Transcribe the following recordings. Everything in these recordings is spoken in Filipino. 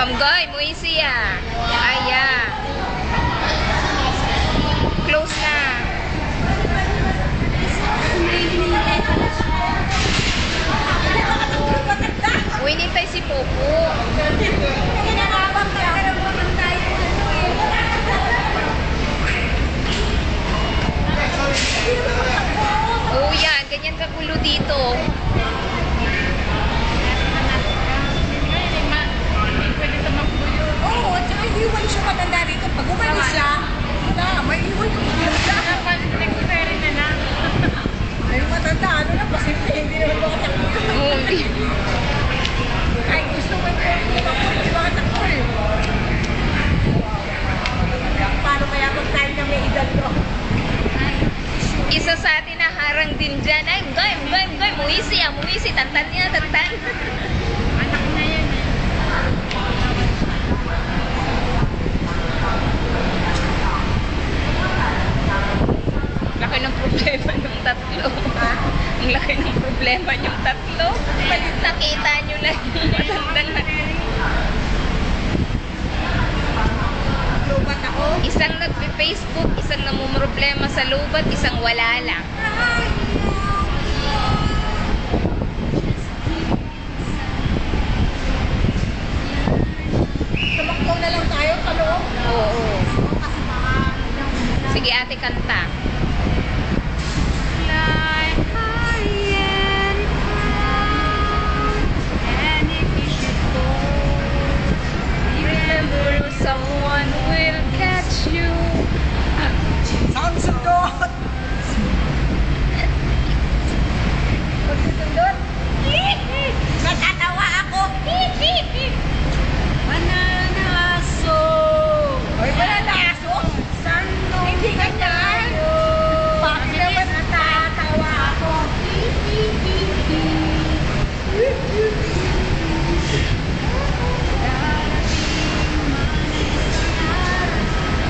Amgoy, muisi ah. Aya. Close na. Uy, nintay si Popo. Oh, yan. Ganyan kagulo dito. Oo, at saka iwan siya matanda rito. Pag umalis siya, may iwan yung matanda. Nag-ferry na lang. Ay, matanda, ano na, pasimple, hindi naman makatakbo. Oo, hindi. Kahit gusto mo yung makatakbo eh. Paano kaya kung tayo na may edad ko? Isa sa atin na harang din dyan. Ay, goy, muisi ah, muisi. Tantan niya, tantan. Anak na yan eh. Laki ng problema yung tatlo. Ang laki ng problema yung tatlo. Nakita nyo lang yung matandang na. Lubat ako. Isang nagpe-Facebook, isang namumroblema sa lubat, isang wala lang. Tumaktaw na lang tayo, talong. Oo. Kasi baka Sige ate, kanta. Someone will catch you. Sound sundot! Pagsusundot? Natatawa ako! Banana aso! Oy, banana aso? Sano? Hindi ganyan! Bakit naman natatawa ako?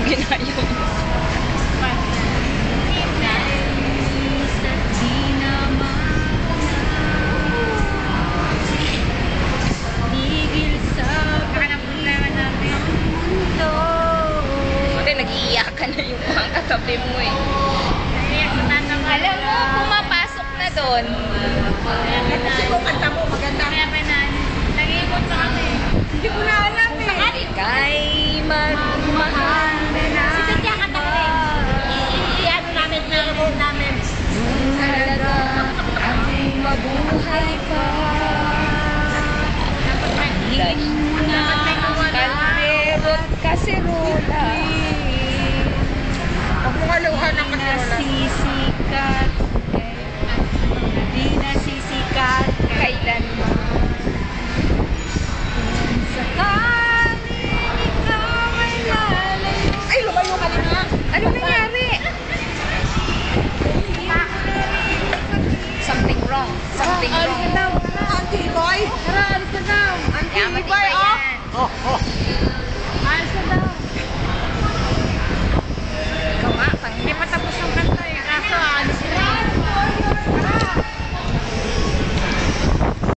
Ginaya mo. Nag-iiyakan na yung mga katabi mo eh. Alam mo, pumapasok na doon. Kasi kung kanta mo, maganda. Nag-iikot sa kami. Hindi ko na alam eh. Kay magmahal na. Si Katya kanta ko rin. I-ano namin, i-record namin. Talaga ang mabuhay ka. Kalderot kaserola. Huwag mo kaluhan ng kaserola. Nasisikat. Di nasisikat. Kailanman. Sakaling ikaw ay lalayo. Ay, lumayo ka na. Ano nangyari? Something wrong. Something wrong. Auntie Boy. Tara, alis na daw. Auntie Yaman Boy, iba yan. oh. Alis na daw.